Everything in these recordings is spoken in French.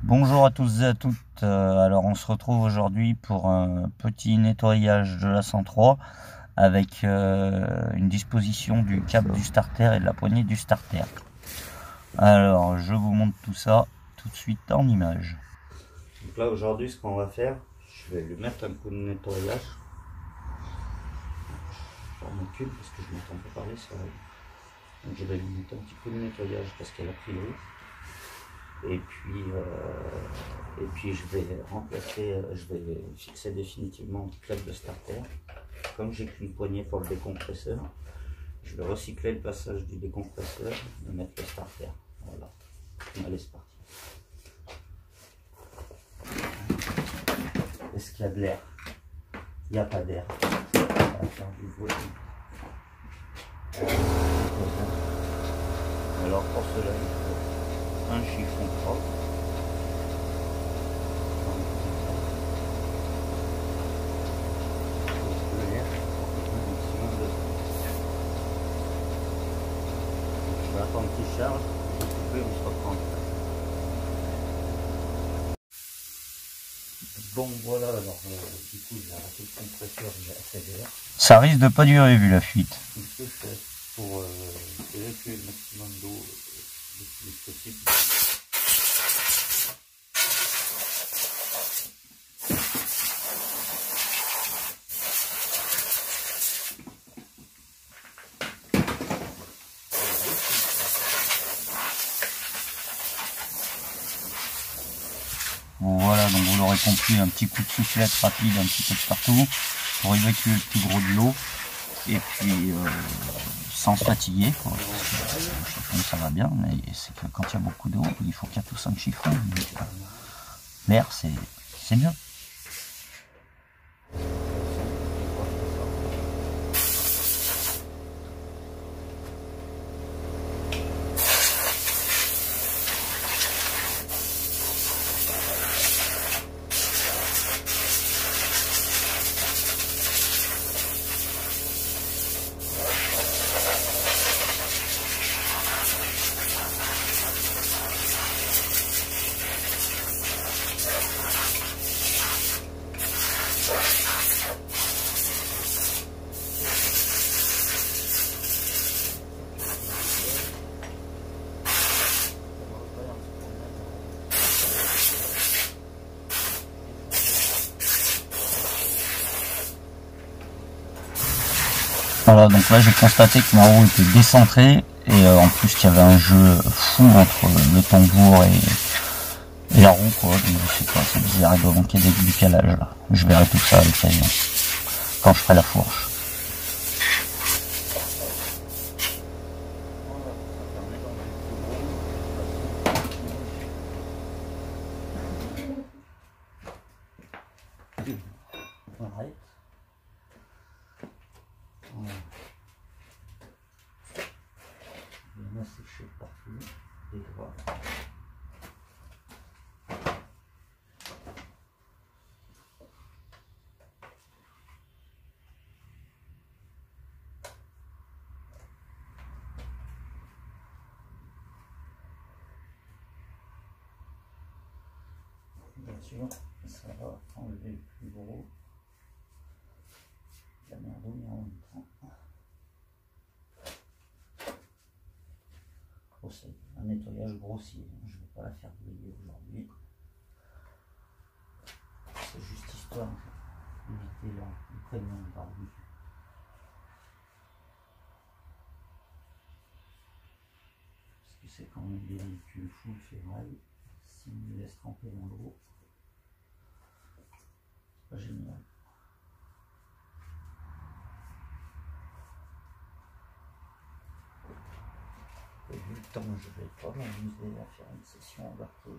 Bonjour à tous et à toutes. Alors on se retrouve aujourd'hui pour un petit nettoyage de la 103 avec une disposition du câble du starter et de la poignée du starter. Alors je vous montre tout ça tout de suite en image. Donc là aujourd'hui ce qu'on va faire, je vais lui mettre un coup de nettoyage. Je recule parce que je m'entends pas parler ça. Donc je vais lui mettre un petit coup de nettoyage parce qu'elle a pris l'eau. Et puis je vais remplacer, je vais fixer définitivement le câble de starter. Comme j'ai qu'une poignée pour le décompresseur, je vais recycler le passage du décompresseur et mettre le starter. Voilà. Allez, c'est parti. Est-ce qu'il y a de l'air? Il n'y a pas d'air. Ça va faire du bruit. Alors pour cela, il faut un chiffon propre. Je vais attendre qu'il charge, je vais couper, on se reprend. Bon voilà, alors du coup j'ai arrêté le compresseur, j'ai assez d'air. Ça risque de pas durer vu la fuite. Donc ce que je fais pour évacuer le maximum d'eau le plus possible. Voilà, donc vous l'aurez compris, un petit coup de soufflette rapide un petit peu de partout pour évacuer le plus gros de l'eau et puis sans se fatiguer quoi. Le chiffon ça va bien, mais c'est que quand il y a beaucoup d'eau il faut 4 ou 5 chiffons. L'air c'est mieux. Voilà, donc là j'ai constaté que ma roue était décentrée et en plus qu'il y avait un jeu fou entre le tambour et la roue quoi. Donc je sais pas, c'est bizarre, il doit manquer des décalages là. Je verrai tout ça à l'occasion quand je ferai la fourche. On arrête. Voilà. Bien asséché partout, des doigts. Bien sûr, ça va enlever le plus gros. La merdouille en même temps. Oh, c'est un nettoyage grossier, je ne vais pas la faire briller aujourd'hui. C'est juste histoire d'éviter le prénom de barbie. Parce que c'est quand même des véhicules full ferraille. Si on les laisse tremper dans l'eau, c'est pas génial. Et vu le temps, je vais pas m'amuser à faire une session embarquée.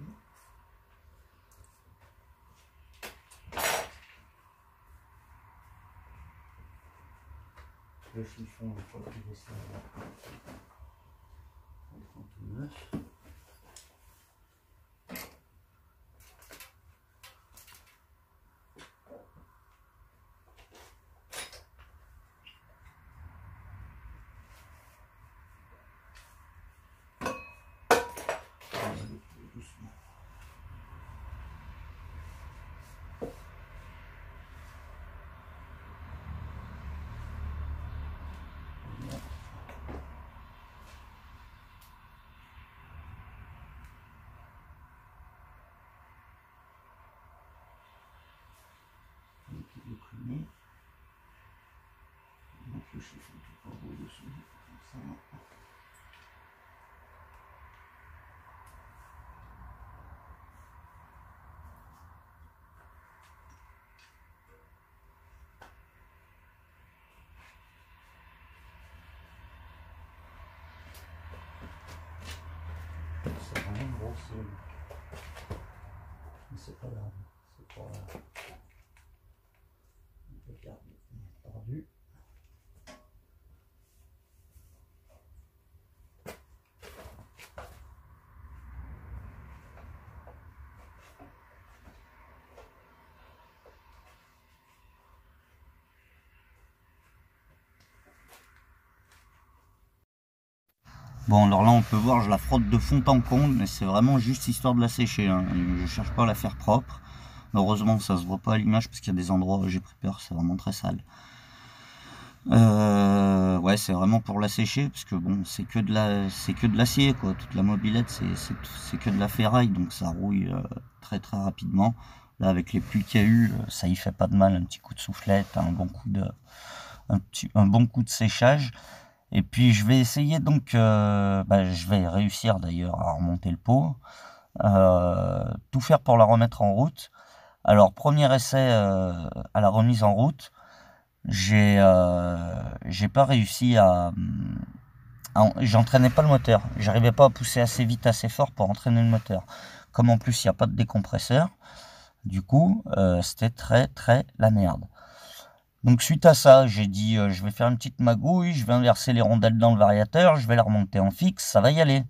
Le chiffon, il faut qu'il descende à 39. Doucement. plus, il faut pas rouler dessus. Comme ça. C'est vraiment grossier. Mais c'est pas grave. C'est pour la... On peut garder tordu. Bon, alors là on peut voir, je la frotte de fond en comble, mais c'est vraiment juste histoire de la sécher, hein. Je cherche pas à la faire propre. Heureusement ça se voit pas à l'image parce qu'il y a des endroits où j'ai pris peur, c'est vraiment très sale. Ouais, c'est vraiment pour la sécher parce que bon, c'est que de l'acier quoi. Toute la mobilette c'est que de la ferraille, donc ça rouille très très rapidement. Là avec les pluies qu'il y a eu, ça y fait pas de mal, un petit coup de soufflette, un bon coup de séchage. Et puis je vais essayer donc, je vais réussir d'ailleurs à remonter le pot, tout faire pour la remettre en route. Alors premier essai à la remise en route, j'ai pas réussi j'entraînais pas le moteur, j'arrivais pas à pousser assez vite, assez fort pour entraîner le moteur. Comme en plus il n'y a pas de décompresseur, du coup c'était très la merde. Donc suite à ça, j'ai dit je vais faire une petite magouille, je vais inverser les rondelles dans le variateur, je vais la remonter en fixe, ça va y aller.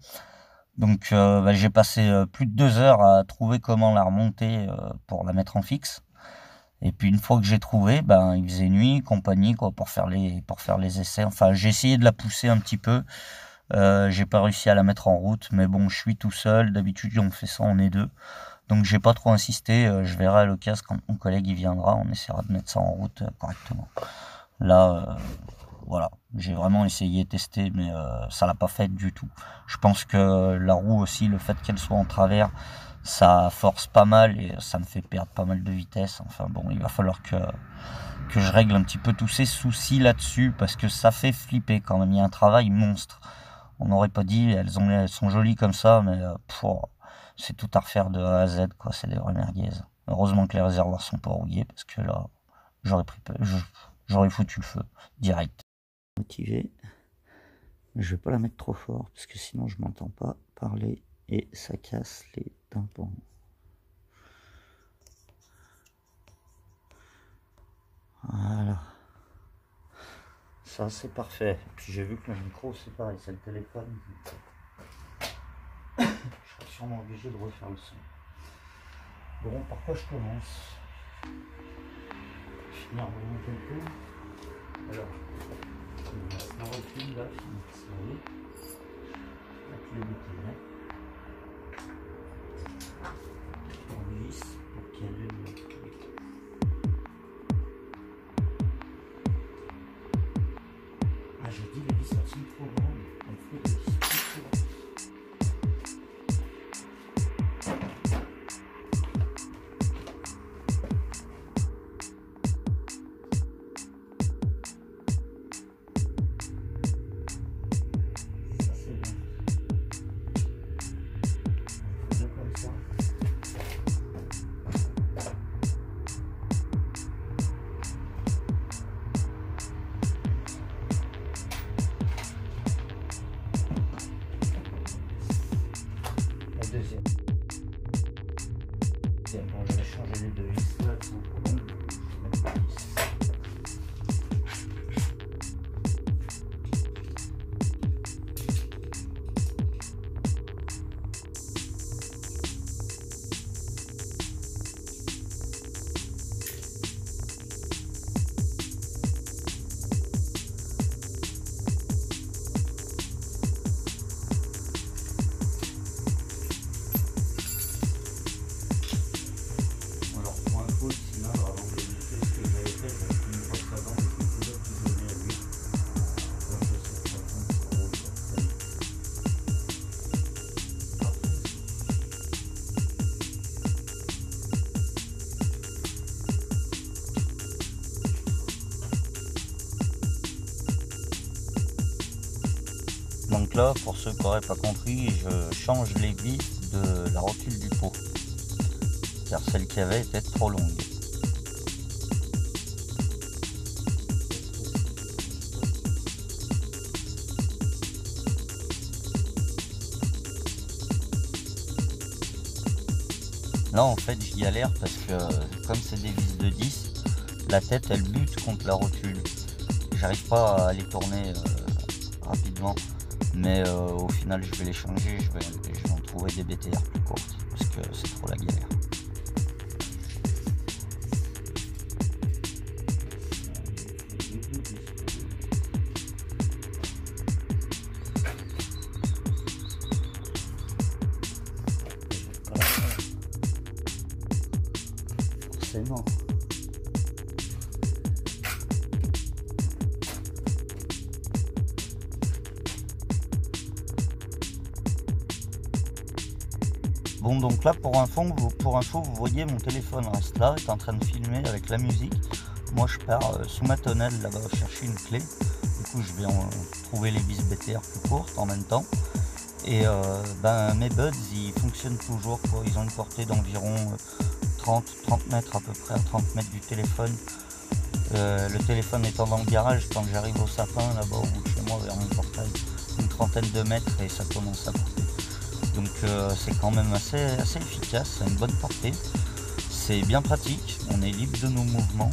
Donc j'ai passé plus de 2 heures à trouver comment la remonter pour la mettre en fixe. Et puis une fois que j'ai trouvé, il faisait nuit, compagnie quoi, pour faire les essais. Enfin j'ai essayé de la pousser un petit peu, j'ai pas réussi à la mettre en route, mais bon je suis tout seul, d'habitude on fait ça, on est deux. Donc j'ai pas trop insisté, je verrai à l'occasion quand mon collègue y viendra, on essaiera de mettre ça en route correctement. Là, voilà, j'ai vraiment essayé, testé, mais ça l'a pas fait du tout. Je pense que la roue aussi, le fait qu'elle soit en travers, ça force pas mal et ça me fait perdre pas mal de vitesse. Enfin bon, il va falloir que je règle un petit peu tous ces soucis là-dessus, parce que ça fait flipper quand même, il y a un travail monstre. On n'aurait pas dit, elles sont jolies comme ça, mais c'est tout à refaire de A à Z, quoi. C'est des vraies merguez. Heureusement que les réservoirs sont pas rouillés, parce que là, j'aurais foutu le feu direct. Motivé, mais je vais pas la mettre trop fort, parce que sinon je m'entends pas parler et ça casse les tympans. Voilà. Ça c'est parfait. Et puis j'ai vu que le micro c'est pareil, c'est le téléphone. Je serai sûrement obligé de refaire le son. Bon, par quoi je commence? Finir de monter le coup. Alors, on recule là, finir la clé du terrain. On glisse pour qu'il y ait de Ah, j'ai dit les vis sont trop grandes. On fait des vis trop grandes. Deuxième. Bon, je vais changer les deux vis là, elles sont trop longues. Je vais mettre la vis. Sinon, avant de limiter, ce que j'avais fait, là, pour ceux qui n'auraient pas compris, je change les vis de la rotule du pot, car celle qui avait était trop longue. Là en fait je galère parce que comme c'est des vis de 10, la tête elle bute contre la rotule. J'arrive pas à les tourner rapidement, mais au final je vais les changer, je vais en trouver des BTR plus courtes parce que c'est trop la galère. Forcément. Bon donc là pour info vous voyez mon téléphone reste là, est en train de filmer avec la musique. Moi je pars sous ma tonnelle là-bas chercher une clé. Du coup je vais trouver les vis BTR plus courtes en même temps. Et mes buds ils fonctionnent toujours quoi. Ils ont une portée d'environ 30 mètres à peu près, à 30 mètres du téléphone. Le téléphone étant dans le garage, quand j'arrive au sapin là-bas au bout de chez moi vers mon portail, une trentaine de mètres et ça commence à porter. Donc c'est quand même assez efficace, c'est une bonne portée, c'est bien pratique, on est libre de nos mouvements,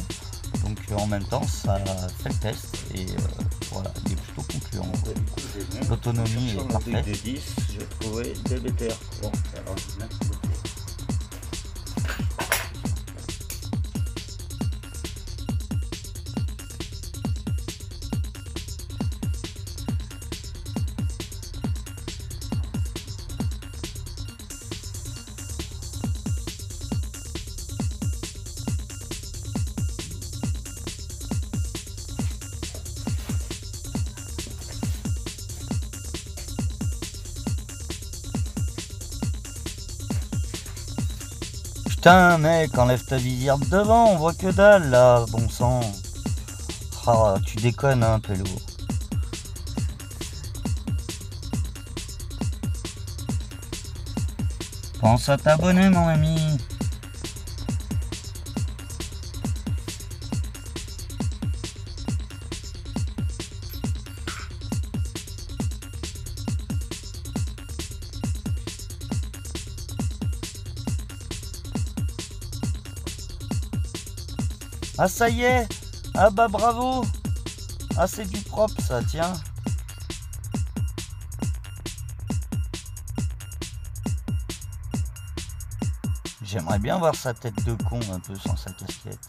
donc en même temps ça fait le test et voilà, il est plutôt concluant. L'autonomie est parfaite. De 10, j'ai trouvé des BTR. Bon, alors, merci beaucoup. Putain mec, enlève ta visière de devant, on voit que dalle là, bon sang. Ah, tu déconnes hein, Pélo. Pense à t'abonner mon ami. Ah ça y est. Ah bah bravo. Ah c'est du propre ça, tiens. J'aimerais bien voir sa tête de con un peu sans sa casquette.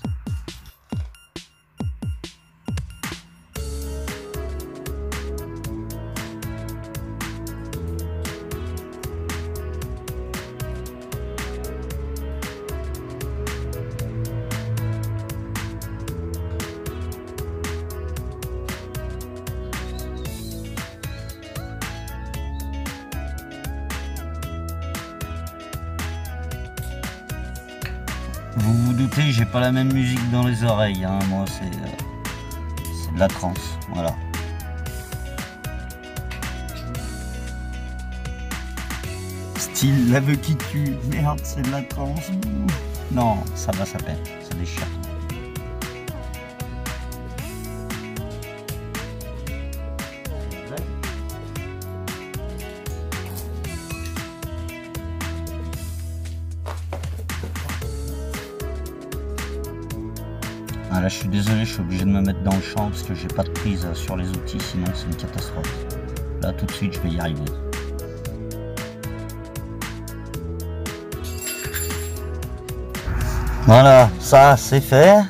Vous vous doutez, j'ai pas la même musique dans les oreilles, hein. Moi c'est de la trance, voilà. Style l'aveu qui tue, merde c'est de la trance. Non, ça va, ça pète, ça déchire. Ah là je suis désolé, je suis obligé de me mettre dans le champ parce que j'ai pas de prise sur les outils, sinon c'est une catastrophe. Là tout de suite je vais y arriver. Voilà, ça c'est fait.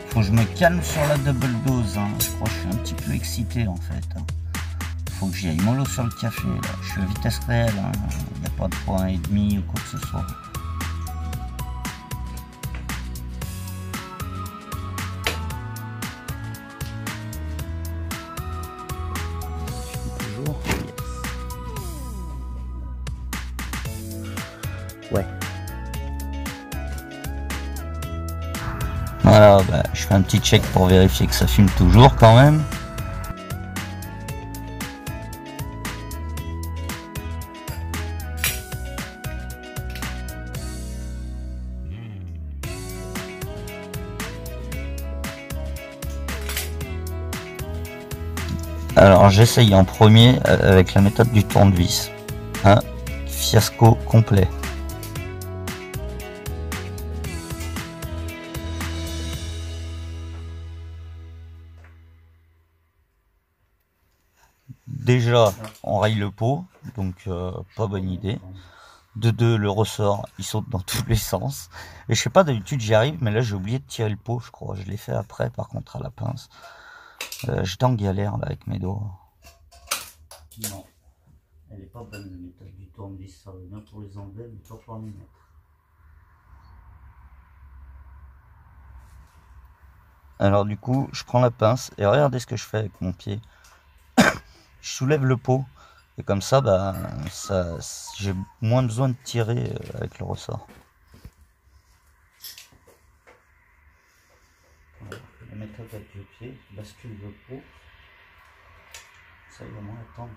Faut que je me calme sur la double dose, hein. Je crois que je suis un petit peu excité en fait. faut que j'y aille mollo sur le café. Là. Je suis à vitesse réelle, hein. Il n'y a pas de point et demi ou quoi que ce soit. Toujours. Yes. Ouais. Voilà, bah, je fais un petit check pour vérifier que ça fume toujours quand même. Alors j'essaye en premier avec la méthode du tournevis. Un fiasco complet. Déjà, on raye le pot, donc pas bonne idée. De deux, le ressort, il saute dans tous les sens. Et je sais pas, d'habitude j'y arrive, mais là j'ai oublié de tirer le pot, je crois. Je l'ai fait après, par contre, à la pince. J'étais en galère là avec mes doigts. Non, elle est pas bonne la méthode du tournevis, ça va bien pour les enlever, mais pas pour les mettre. Alors du coup, je prends la pince et regardez ce que je fais avec mon pied. Je soulève le pot et comme ça, bah, j'ai moins besoin de tirer avec le ressort. Voilà. La méthode avec le pied, bascule le pot. Ça il va moins attendre.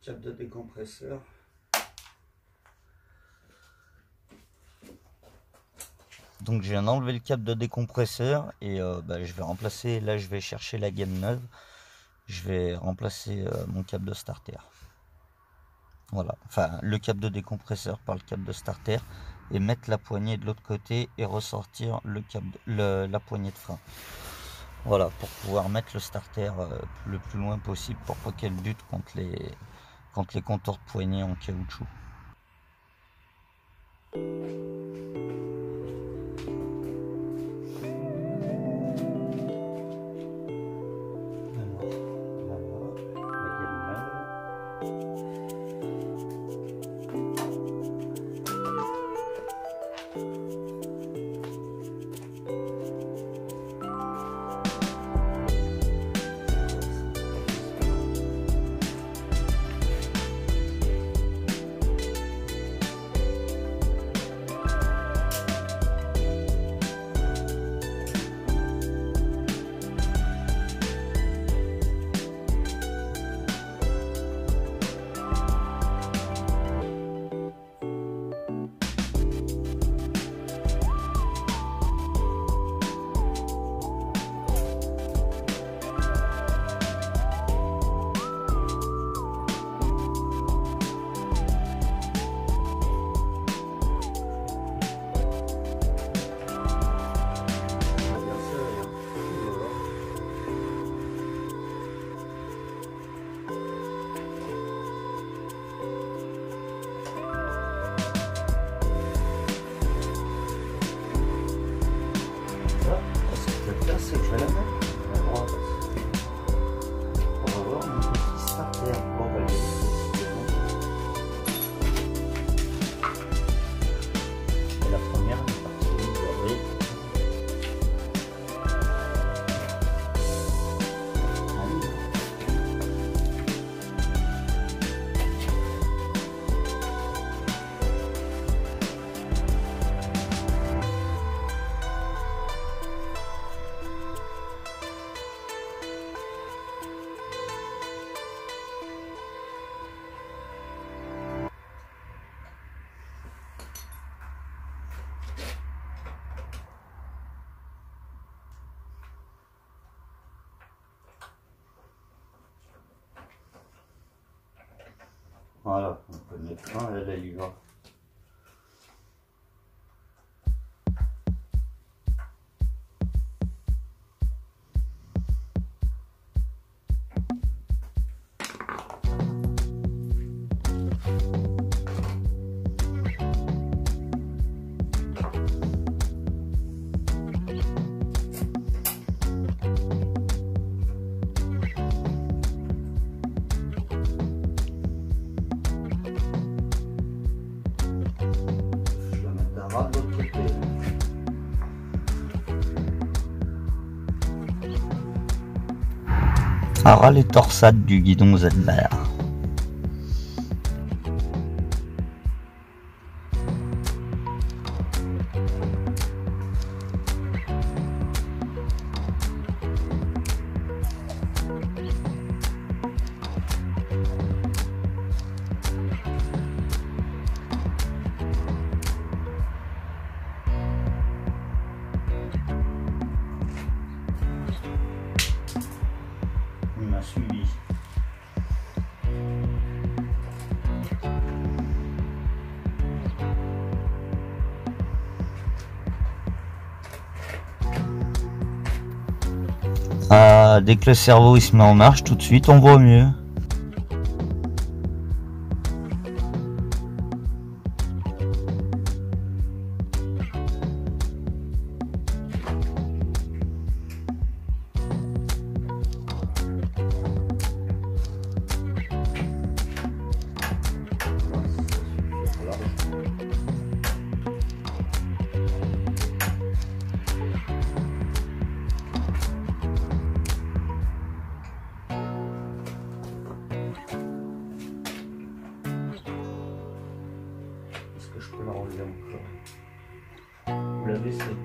Câble de décompresseur. Donc je viens d'enlever le câble de décompresseur et bah, je vais remplacer, là je vais chercher la gaine neuve. Je vais remplacer mon câble de starter. Voilà, enfin le câble de décompresseur par le câble de starter et mettre la poignée de l'autre côté et ressortir le câble, la poignée de frein. Voilà, pour pouvoir mettre le starter le plus loin possible pour pas qu'elle bute contre les contours de poignée en caoutchouc. Voilà, on peut J'en ai plein, elle y va. De l'autre côté. Aral et torsade du guidon Zedler. Il m'a suivi. Ah, dès que le cerveau il se met en marche, tout de suite on voit mieux. Est-ce que je peux la relever encore? Vous la baissez.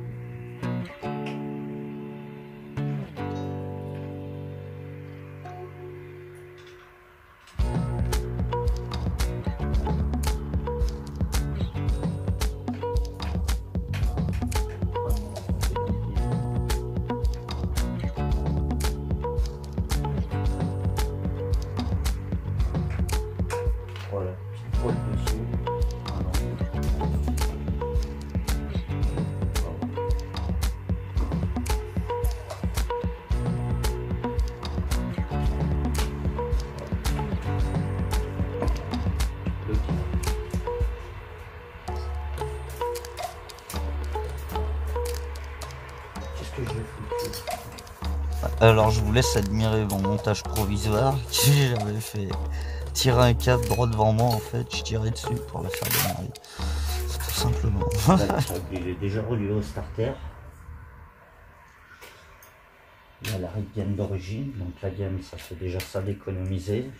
Voilà, petite poêle dessous. Qu'est-ce que j'ai foutu? Alors je vous laisse admirer mon montage provisoire. J'avais fait tirer un câble droit devant moi en fait, je tirais dessus pour la faire démarrer. Tout simplement. Il est déjà relié au starter. Il y a la gaine d'origine, donc la gaine ça fait déjà ça d'économiser.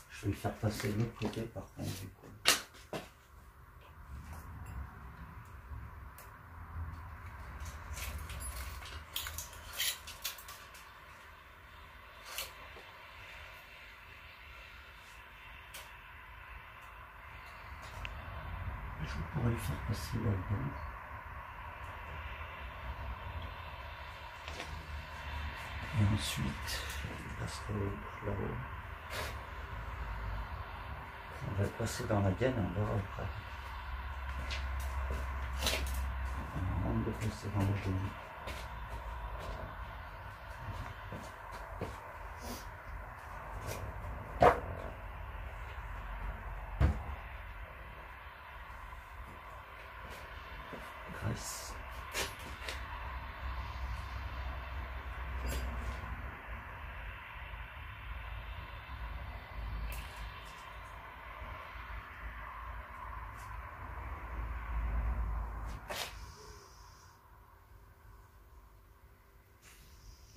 Je vais le faire passer de l'autre côté par contre du coup. Je pourrais le faire passer là-dedans. Et ensuite, je passerai là-haut. On va le passer dans la gaine et on verra après. On va le passer dans la gaine. Graisse.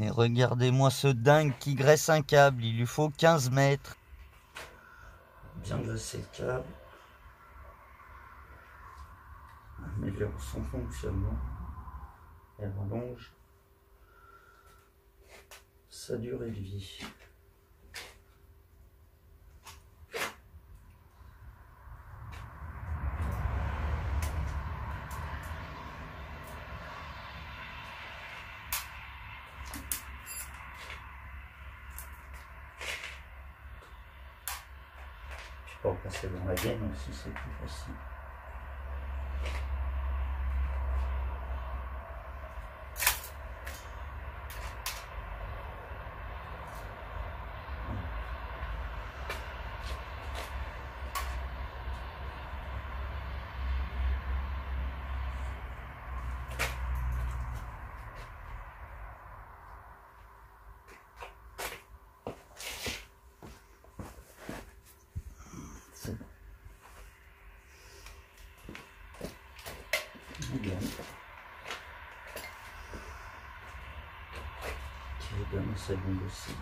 Et regardez-moi ce dingue qui graisse un câble, il lui faut 15 mètres. Bien graisser le câble. Améliore son fonctionnement. Et rallonge sa durée de vie. peux repasser dans la gaine aussi, c'est plus facile. Qui donne sa seconde aussi.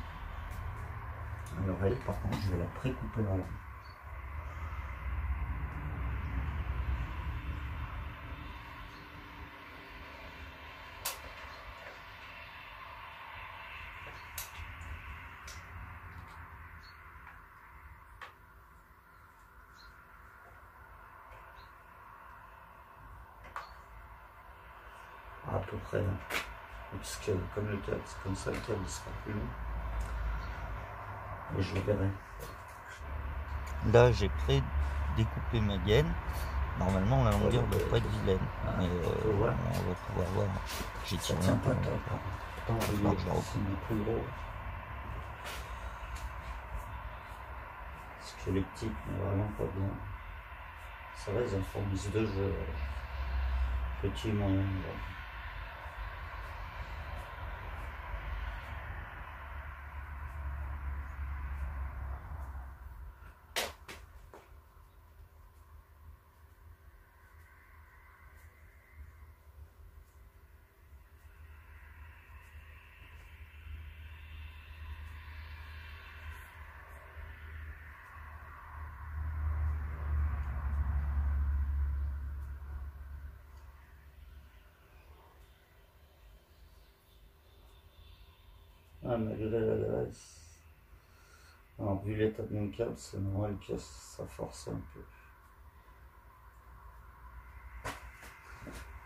Alors elle, par contre, je vais la pré-couper dans la main. À peu près, parce que comme le câble, c'est comme ça, le câble sera plus long. Et je le verrai. Là, j'ai pré-découpé ma gaine. Normalement, la longueur ne doit pas être vilaine. Mais on va pouvoir voir. J'ai tiré un peu. C'est plus gros. Parce que les petites n'est vraiment pas bien. Ça va, ils en fournissent deux jeux. Petit et moyen. Ah, malgré la graisse, alors vu l'état de mon câble, c'est normal que ça force un peu.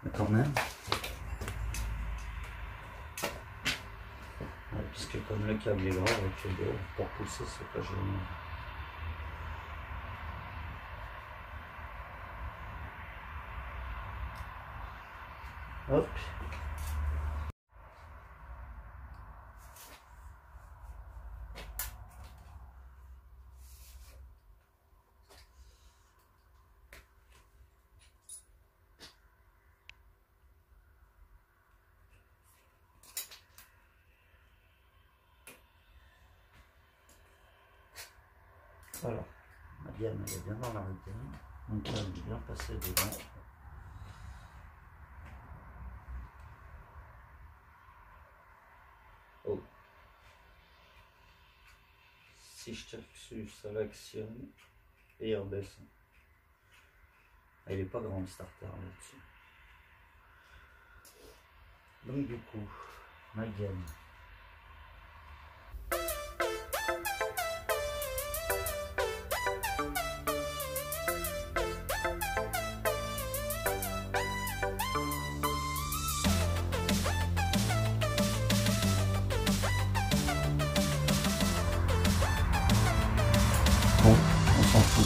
Mais quand même, ouais, puisque comme le câble est grand avec le dos, pour pousser c'est pas génial. Hop. Voilà, ma gamme elle est bien dans la gaine, mon câble est bien passé dedans. Oh. Si je tire dessus, ça l'actionne et il rebaisse. Elle n'est pas grande starter là-dessus. Donc du coup, ma gamme. Bon, on s'en fout.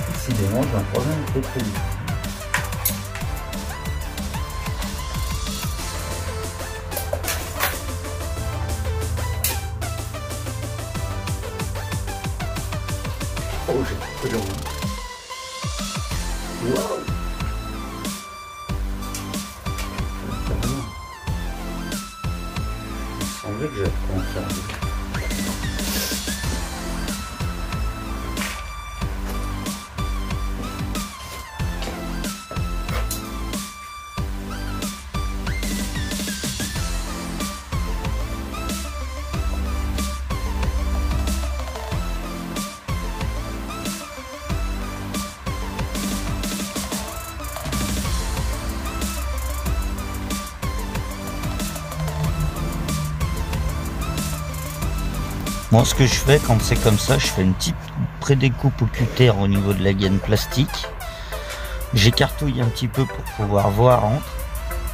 Décidément, j'ai un problème très très vite. Oh, j'ai coupé le roue. Wow. Il semblait que j'avais pas entendu. Moi, ce que je fais quand c'est comme ça, je fais une petite pré-découpe au cutter au niveau de la gaine plastique. J'écartouille un petit peu pour pouvoir voir entre.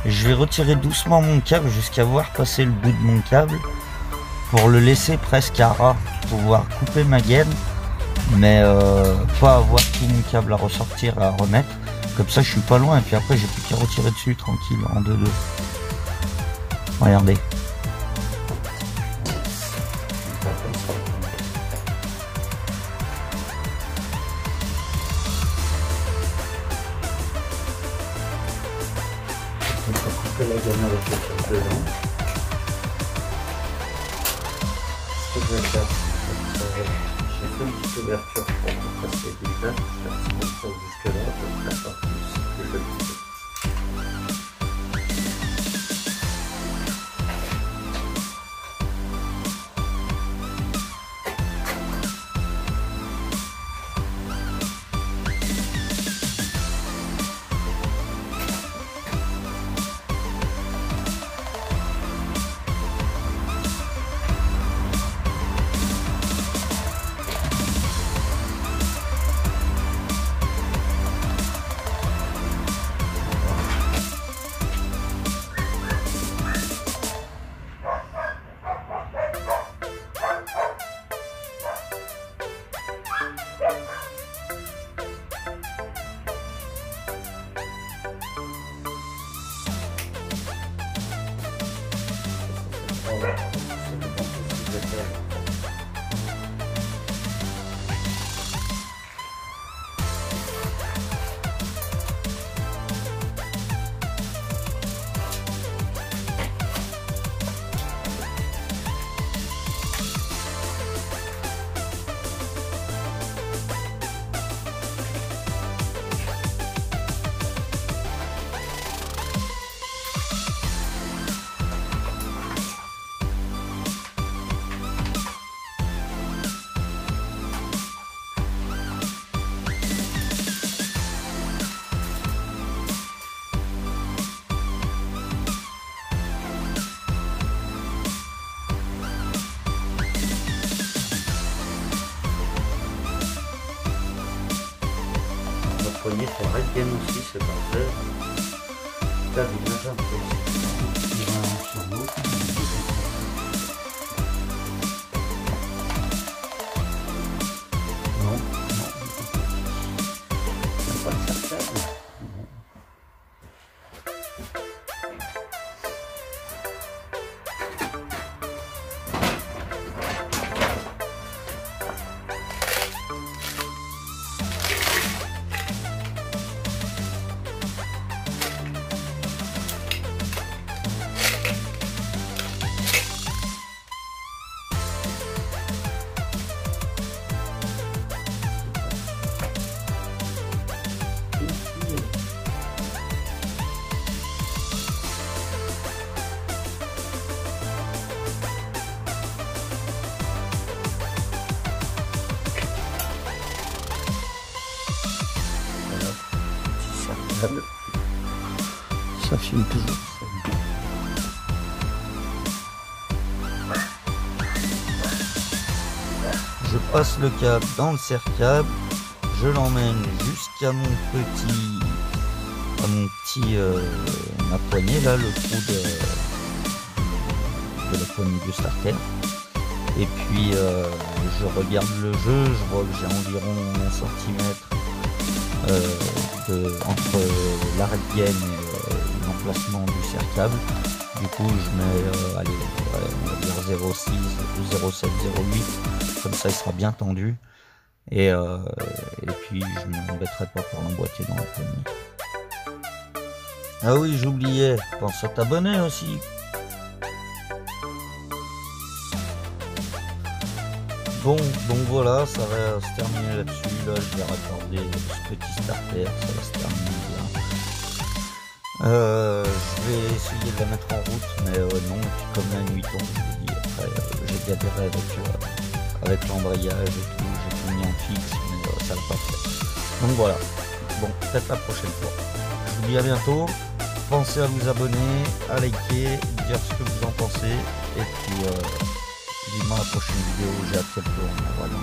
Je vais retirer doucement mon câble jusqu'à voir passer le bout de mon câble pour le laisser presque à ras, pouvoir couper ma gaine, mais pas avoir tout mon câble à ressortir, à remettre. Comme ça je suis pas loin et puis après j'ai plus qu'à retirer dessus tranquille en 2-2. Regardez. On peut couper la gaine avec le fil dedans. Ce que je vais faire, j'ai fait une petite ouverture pour passer du tas, je vais faire ça jusque là, pour faire pas plus, et je vais couper. Voilà, c'est bon, je vais faire. Poignet, ça reste bien aussi, c'est parfait. Là, il y a un peu. Il y a un sur l'autre. Non, non. C'est pas de cercle. Ça filme toujours. Je passe le câble dans le serre-câble, je l'emmène jusqu'à mon petit, ma poignée là, le trou de la poignée du starter. Et puis je regarde le jeu, je vois que j'ai environ 1 cm entre l'arrêt de gaine et l'emplacement du serre-câble. Du coup je mets allez, on va dire 0,6 ou 0,7, 0,8, comme ça il sera bien tendu. Et puis je ne m'embêterai pas pour l'emboîter dans la poignée. Ah oui, j'oubliais, pense à t'abonner aussi. Bon, donc voilà, ça va se terminer là-dessus. Là, je vais raccorder ce petit starter, ça va se terminer bien. Je vais essayer de la mettre en route, mais non. Et puis comme la nuit tombe, je vous dis, après, j'ai galéré avec l'embrayage et tout. J'ai tout mis en fixe, mais ça l'a pas fait. Donc voilà. Bon, peut-être la prochaine fois. Je vous dis à bientôt. Pensez à vous abonner, à liker, dire ce que vous en pensez. Et puis, vivement la prochaine vidéo. J'ai hâte qu'elle tourne. Voilà.